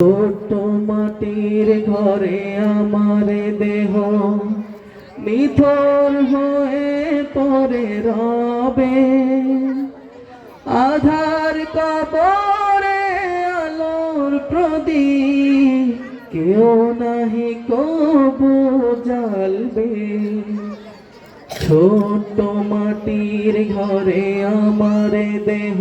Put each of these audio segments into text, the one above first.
ছোট্ট মাটির ঘরে আমার দেহ নিথর হয়ে পড়ে রবে, আধার কবরে আলোর প্রদীপ কেউ নাহি কবু জ্বালবে। ছোট্ট মাটির ঘরে আমার দেহ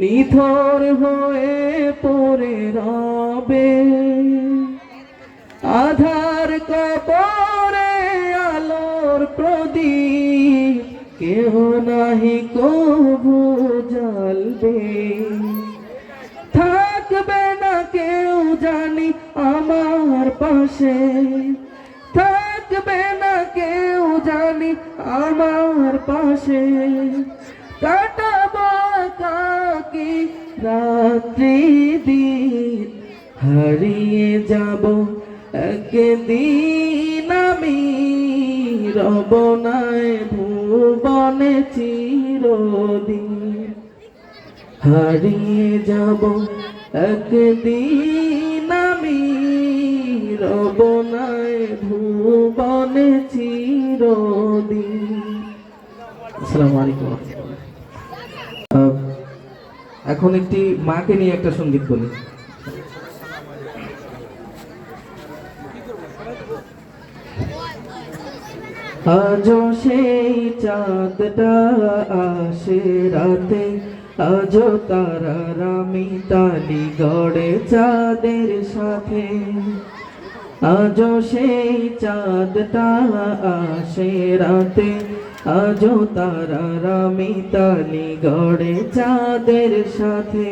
নিথর হয়ে পড়ে রবে, আধার কবরে আলোর প্রদীপ কেহ নাহি কবু জ্বালবে। থাকবে না কেউ জানি আমার পাশে, থাকবে না কেউ জানি আমার পাশে, কাটাবো একাকী রাত্রি দিন, হারিয়ে যাব একদিন আমি, রব নাই ভুবনে চিরদিন। হারিয়ে যাব একদিন আমি, রব নাই ভুবনে চিরদিন। আসসালামু আলাইকুম। এখন একটি মাকে নিয়ে একটা সঙ্গীত বলি। আজও সেই চাঁদটা আসে রাতে, আজও তারারা মিতালি গড়ে চাঁদের সাথে। আজও সেই চাঁদটা আসে রাতে, আজও তারারা মিতালি গড়ে চাঁদের সাথে।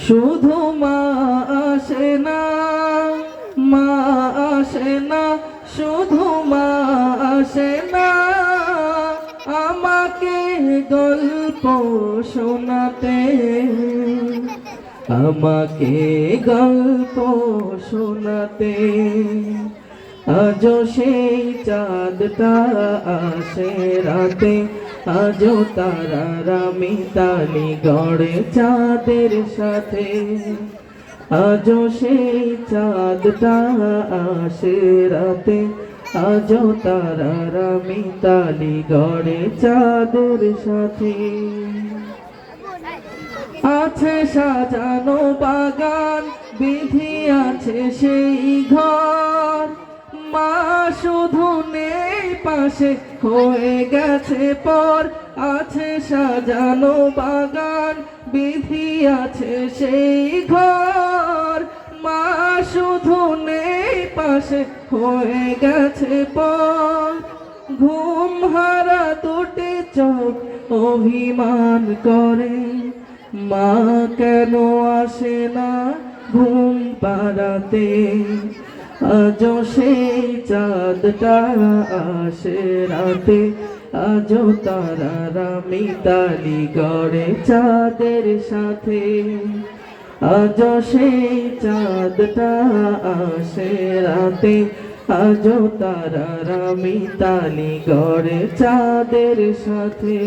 শুধু মা আসে না, মা আসে না, শুধু মা আসে না, আমাকে গল্প শোনাতে, আমাকে গল্প শোনাতে। আজও সেই চাঁদটা আসে রাতে, আজও তারারা মিতালি গড়ে চাঁদের সাথে। আজও সেই চাঁদটা আসে রাতে, আজও তারারা মিতালি গড়ে চাঁদের সাথে। আছে সাজানো বাগান, বিধি আছে সেই ঘর, মা শুধু নেই পাশে হয়ে গেছে পর। আছে সাজানো বাগান, বিধি আছে সেই ঘর, মা শুধু নেই পাশে হয়ে গেছে পর। ঘুম হারা দুটি চোখ অভিমান করে, মা কেন আসে না ঘুম পাড়াতে। আজও সেই চাঁদটা আসে রাতে, আজও তারারা মিতালি গড়ে চাঁদের সাথে। আজও সেই চাঁদটা আসে রাতে, আজও তারারা মিতালি গড়ে চাঁদের সাথে।